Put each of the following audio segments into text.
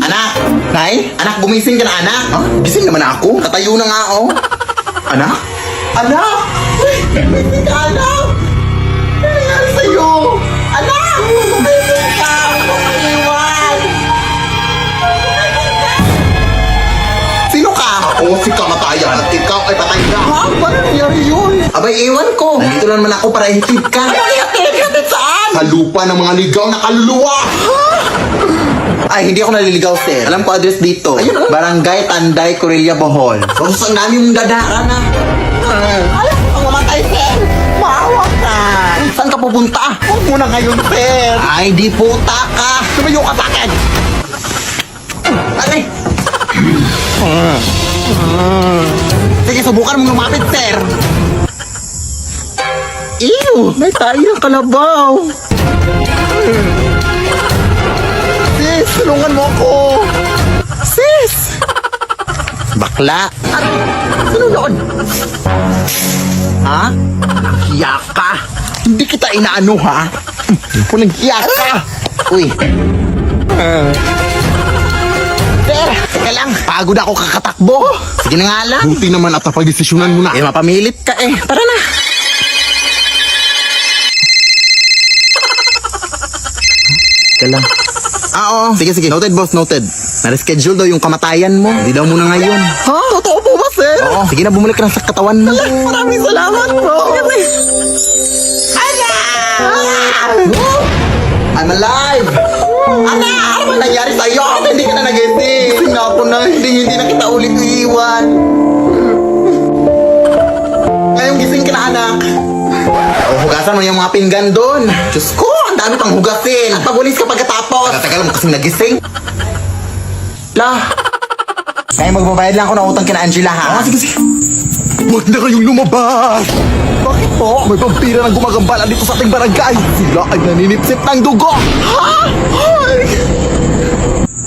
Anak! Nay? Anak, gumising ka na, anak? Ha? Gising naman ako. Katayo na nga, oh. Anak? Anak! Gumising ka, anak! Ano nangyari sa'yo? Anak! Gumising ka! Huwag mo maiwan! Sino ka? Ako si kamatayan at ikaw ay patay na. Ha? Paano nangyari yun? Abay, ewan ko. Nandito lang naman ako para ihatid ka. Ano ihatid? Ihatid saan? Sa lupa ng mga ligaw na kaluluwa. Ay, hindi ako naliligaw, sir. Alam ko address dito. Ayun, oh. Barangay Tanday, Corilla, Bohol. So, ang dami mong dadaan, na. Alam ko ang mamatay, sir. Maawa ka. Saan ka pupunta? Huwag mo na ngayon, sir. Ay, di puta ka. Tumayo ka sa akin. Aray. Sige, subukan mong lumapit, sir. Ew, may tayo ng kalabaw. Sis, tulungan mo ako. Sis! Bakla. At, sino yun? Ha? Hiya ka. Hindi kita inaano, ha? Walang hiya ka. Uy. Sir, teka lang. Pagod ako kakatakbo. Sige na nga lang. Buti naman at napag-desisyonan mo na. Eh, mapamilit ka eh. Tara na. Teka lang. Oo. Sige, sige. Noted, boss. Noted. Na-reschedule daw yung kamatayan mo. Hindi daw muna ngayon. Ha? Totoo po ba, sir? Oo. Sige na, bumalik ka na sa katawan mo. Maraming salamat, bro. I'm alive! Ana! Ano ba nangyari sa'yo? Hindi ka na nagising. Gising na ako na. Hindi na kita ulit iiwan. Ngayong gising ka na, anak. Hugasan mo yung mga pinggan doon. Diyos ko, ang dami pang hugasin. At pagulis ka pagkatapos. Tagal mo kasing nagising. Lah. Kaya magbabayad lang ako ng utang kina Angela, ha? Sige, sige. Huwag na kayong lumabas! Bakit po? May vampira na gumagambala dito sa ating barangay. Sila ay naninipsip ng dugo. Ha? Ay!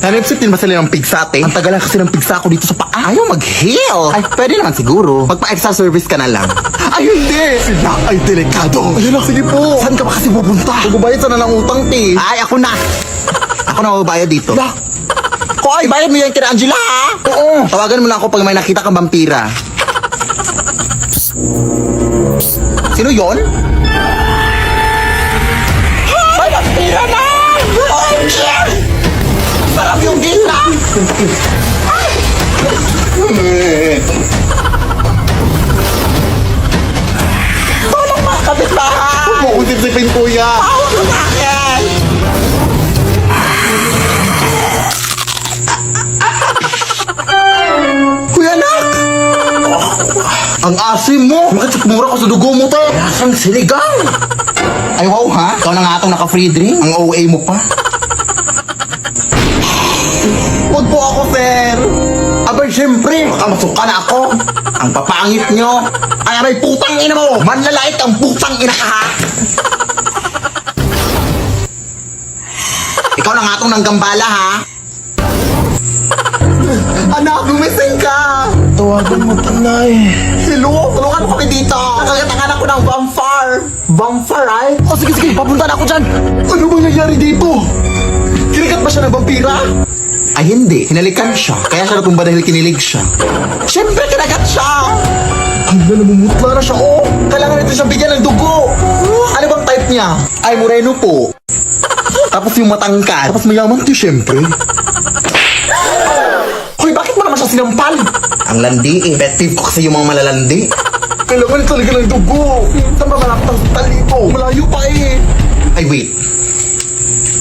Nanipsip din ba sila ng pigsa, ate? Ang tagal lang kasi ng pigsa ko dito sa paa. Ayaw mag-heal. Ay, pwede naman siguro. Magpa-extra service ka na lang. Ay, hindi! Sila ay delikado. Ayun lang, sige po. Saan ka ba kasi pupunta? Magbabayad sana ng utang, te. Ay, ako na. Ako na magbabayad dito. Lah. Koy, bayad mo yan kina Angela, ha? Oo. Tawagan mo lang ako pag may nakita kang vampira. Sino yon? May vampira na! Oh, shit! Sarap yung gila! Tolong mga kapitbahay! Huwag mo kong sipsipin, kuya. Tawag mo sa akin! Kuya, anak! Ang asim mo! Bakit mura ka sa dugo mo, te? Lasang sinigang! Ay, wow, ha? Ikaw na nga itong naka-free drink. Ang OA mo pa. Huwag po ako, sir. Abay, siyempre, makamasuka na ako. Ang papangit nyo. Ay, aray, putang ina mo. Manlalait ang putang ina ka, ha? Ikaw na nga itong nanggambala, ha? Anak, gumising ka! Tawagan mo, tanay. Hello, tulungan mo kami dito. Nakagatangan ako ng vampire. Vampire, ay? Oh, sige, sige. Papunta na ako dyan. Ano bang nangyari dito? Kinikat ba siya ng vampira? Ay, hindi. Hinalikan siya. Kaya siya natumba dahil kinilig siya. Siyempre, kinagat siya! Ang namumutla na siya, oh. Kailangan natin siyang bigyan ng dugo. Ano bang type niya? Ay, moreno po. Tapos yung matangkad. Tapos mayaman to, syempre. Hoy, bakit mo naman siya sinampal? Ang landi eh. Pet peeve ko kasi yung mga malalandi. Kailangan talaga ng dugo. Saan ba malapit ang hospital dito? Malayo pa eh. Ay, wait.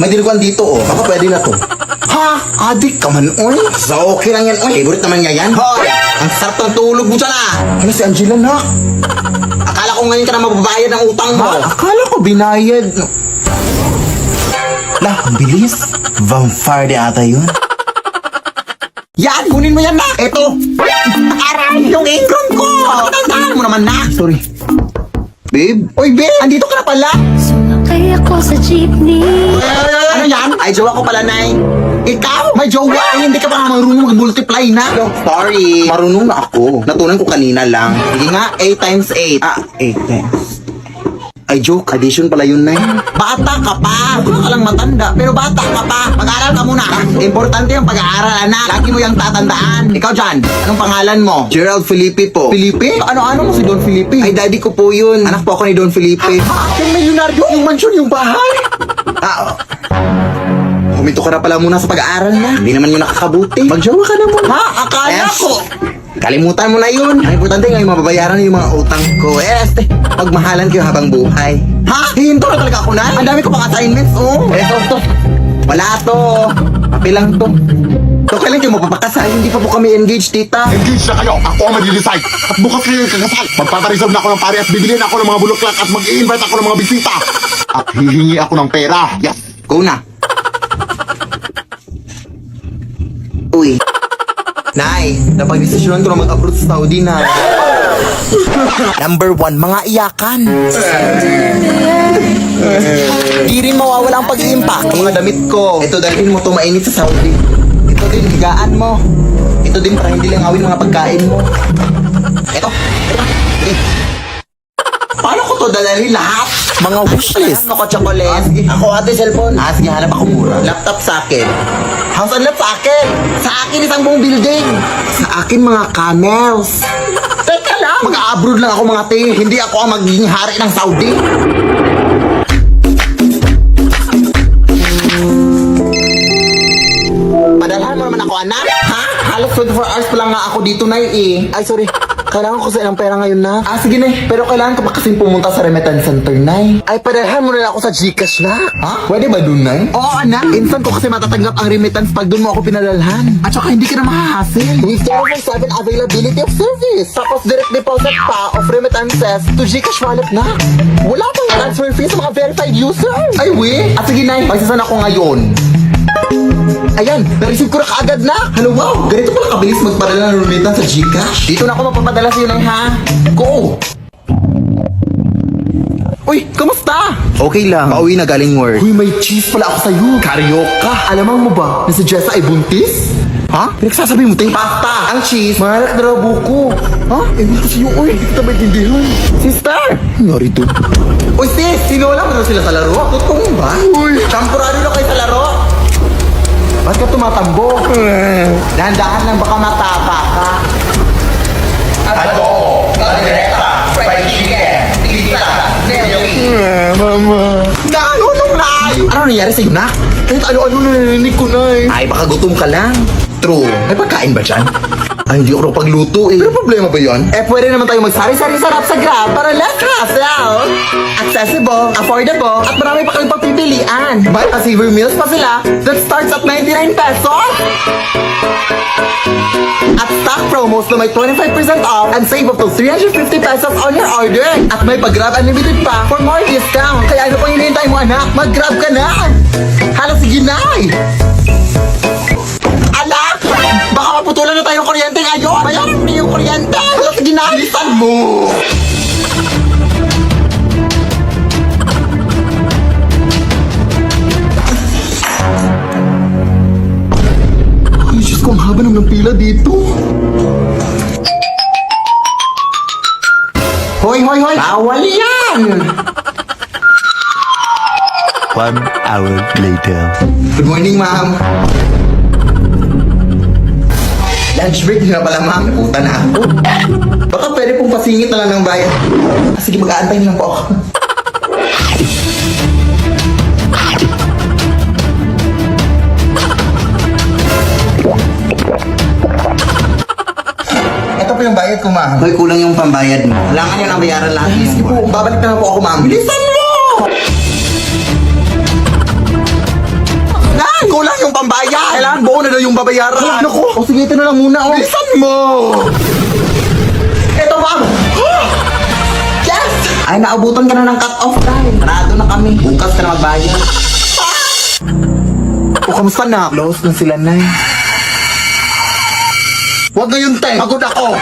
May dinuguan dito, oh. Baka pwede na to. Ha? Adik ka man, oy. So, okay lang yan, oy. Favorite naman niya yan. Hoy! Ang sarap ng tulog mo dyan, ah. Ano si Angela, nak? Akala ko ngayon ka na mababayad ng utang mo. Akala ko binayad. Lah, ang bilis. Vampire di ata yun. Yan, kunin mo yan, nak. Eto. Aray, yung apron ko. Tandaan mo naman, nak. Sorry. Babe? Oy, babe! Andito ka na pala! Sumakay ako sa jeepney. Ano yan? Ay, jowa ko pala, Nay. Ikaw? May jowa? Ay, hindi ka pa nga marunong mag-multiply na. No, sorry. Marunong na ako. Natunan ko kanina lang. Sige nga, 8 times 8. 8 times. Ay, joke. Addition pala yun, Nay. Bata ka pa. Mukha ka lang matanda, pero bata ka pa. Mag-aaral ka muna. Importante yung pag-aaral, anak. Lagi mo yung tatandaan. Ikaw dyan, anong pangalan mo? Gerald Felipe po. Felipe? Ano mo si Don Felipe? Ay, daddy ko po yun. Anak po ako ni Don Felipe. Yung milyonaryo? Yung mansyon, yung bahay? Huminto ka na pala muna sa pag-aaral na. Hindi naman yun nakakabuti. Magjowa ka na muna. Ha? Akala ko. Kalimutan mo na yun. Ang importante ngayon mababayaran yung mga utang ko. Pagmahalan kayo habang buhay. Ha? Hihinto na talaga ako na? Ang dami ko pang assignments, oh. To. Wala to. Papel lang to. So, kailan kayo mapapakasal? Hindi pa po kami engaged, tita. Engage na kayo. Ako ang mag-decide. At bukas kayo yung kakasal. Magpapareserve na ako ng pare at bibilin ako ng mga bulaklak at mag-i-invite ako ng mga bisita. At hihingi ako ng pera. Yes. Go na. Uy. Nay, napag-desisyonan ko na mag-abroad sa Saudi na. Number 1, mga iyakan. Di rin mawawala ang pag-iimpake. Mga damit ko. Ito, dalhin mo to mainit sa Saudi. Ito din, higaan mo. Ito din para hindi lang awin mga pagkain mo. Ito. Paano ko to dadalhin lahat? Mga wishlist. Ako chocolate. Ako ate cellphone. Sige, hanap ako mura. Laptop sa akin. House and lot sa akin. Sa akin isang buong building. Sa akin mga camels. Teka lang. Mag-abroad lang ako mga te. Hindi ako ang magiging hari ng Saudi. Padalhan mo naman ako, anak. Ha? Halos 24 hours pa lang nga ako dito, Nay, eh. Ay, sorry. Kailangan ko sa ilang pera ngayon na. Sige, Nay. Pero kailangan ko pa kasing pumunta sa remittance center, Nay. Ay, padalhan mo na ako sa Gcash na. Ha? Pwede ba dun, Nay? Oo, anak. Instant ko kasi matatanggap ang remittance pag dun mo ako pinadalhan. At saka hindi ka na mahahassle. With 24/7 availability of service. Tapos direct deposit pa of remittances to Gcash wallet na. Wala pang transfer fee sa mga verified users. Ay, we? Sige, Nay. Pagsasan ako ngayon. Ayan, na-receive ko na kaagad na. Hello, wow. Ganito pala kabilis magpadala ng remittance sa Gcash. Dito na ako mapapadala sa'yo, Nay, ha? Go! Uy, kamusta? Okay lang. Pauwi na galing work. Uy, may cheese pala ako sa'yo. Karyoka. Alamang mo ba na si Jessa ay buntis? Ha? Pinagsasabi mo, ting pasta. Ang cheese, malak na raw buko. Ha? Ewan ko sa'yo, uy. Hindi kita maintindihan. Sister! Nari to. Uy, sis! Sinola mo na sila sa laro? Totoo ba? Uy! Champurado na kayo sa laro? Ba't ka tumatambo? Dahan-dahan lang baka matapa ka. Adobo, kaldereta, fried chicken, pizza, nelly. Mama. Ano nung nay? Ano nangyari sa'yo, nak? Kahit ano-ano narinig ko, Nay. Ay, baka gutom ka lang. True. May pagkain ba dyan? Ay, hindi ako pagluto eh. Pero problema ba yan? Pwede naman tayo magsari-sari sarap sa Grab para less hassle. Accessible, affordable, at marami pa kayong pagpipilian. Buy a silver meals pa sila that starts at 99 pesos. At stock promos na may 25% off and save up to 350 pesos on your order. At may pag-Grab unlimited pa for more discount. Kaya ano pang hinihintay mo, anak? Mag-Grab ka na! Hala, sige na! Anak! Baka maputulan na tayo ng kuryente ngayon! Bayaran mo yung kuryente! Hala, sige na! Bilisan mo! Ay, Diyos ko, ang haba naman ng pila dito. Hoy, hoy, hoy! Bawal yan! 1 hour later. Good morning, ma'am. Lunch break na pala, ma'am. Naputa na ako. Baka pwede pong pasingit na lang ng bayad. Sige, mag-aantay na lang po ako. Ito po yung bayad ko, ma'am. Hoy, kulang yung pambayad mo. Kailangan yun ang bayaran lahat. Sige po, babalik na lang po ako, ma'am. Bilisan mo! Nay, kulang yung pambayad! Kailangan buo na daw yung babayaran. Naku! O sige, ito na lang muna, oh. Bilisan mo! Ito, ma'am! Yes! Ay, naabutan ka na ng cut-off time. Parado na kami. Bukas ka na magbayad. O, kamusta na? Close na sila, Nay. Huwag ngayon, te. Pagod ako.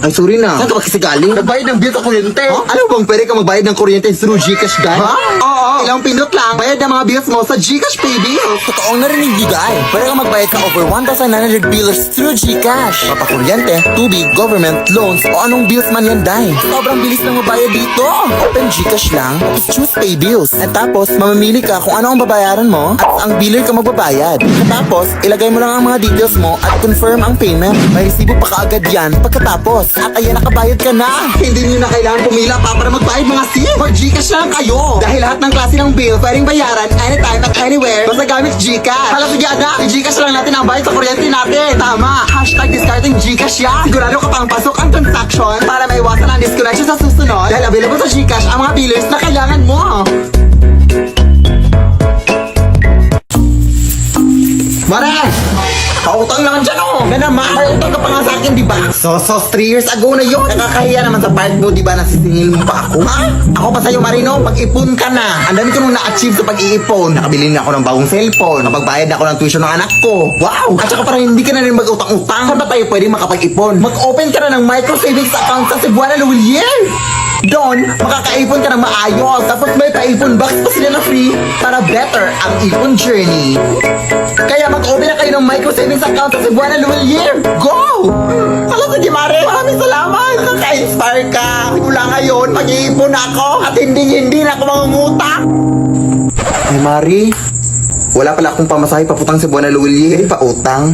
Ay, sorry na. Saan ka ba kasi galing? Nagbayad ng bill sa kuryente. Ha? Alam mo bang pwede ka magbayad ng kuryente through Gcash, guys? Ha? Oo. Oo, ilang pindot lang, bayad ng mga bills mo sa Gcash Pay Bills. Totoong narinig ni Guy. Pwede kang magbayad sa over 1,900 billers through GCash. Papakuryente, tubig, government, loans, o anong bills man yan, Day. Sobrang bilis na mabayad dito. Open GCash lang, tapos choose Pay Bills. At tapos, mamamili ka kung ano ang babayaran mo at ang biller ka magbabayad. Tapos, ilagay mo lang ang mga details mo at confirm ang payment. May resibo pa kaagad yan pagkatapos. At ayan, nakabayad ka na. Hindi niyo na kailangan pumila pa para magbayad mga sis. Mag-Gcash lang kayo. Dahil lahat ng klase ng bill pwedeng bayaran anytime at anywhere basta gamit Gcash. Hala, sige anak, i-Gcash lang natin ang bayad sa kuryente natin. Tama, #discarding Gcash yan. Sigurado ka pang pasok ang transaction para maiwasan ang disconnection sa susunod. Dahil available sa Gcash ang mga billers na kailangan mo. Mare! Pautang naman dyan oh! Na naman! May utang ka pa nga sa akin, di ba? So, 3 years ago na yun! Nakakahiya naman sa part mo, di ba? Nasisingil mo pa ako, ha? Ako pa sa'yo, Marino, pag-ipon ka na! Ang dami ko nung na-achieve sa pag-iipon. Nakabili na ako ng bagong cellphone. Napagbayad na ako ng tuition ng anak ko. Wow! At saka parang hindi ka na rin mag-utang-utang. Saan ba tayo pwede makapag-ipon? Mag-open ka na ng micro savings account sa Cebuana Luwilier! Doon, makakaipon ka ng maayos. Tapos may pa-ipon box pa sila na free para better ang ipon journey. Kaya mag-open na kayo ng micro savings account sa Cebuana Luwilier. Go! Hala, sige Mare, maraming salamat. Kaka-inspire ka. Mula ngayon, mag-iipon ako at hindi na ako mangungutang. Ay Mari, wala pala akong pamasahe paputang sa Cebuana Luwilier. Pautang.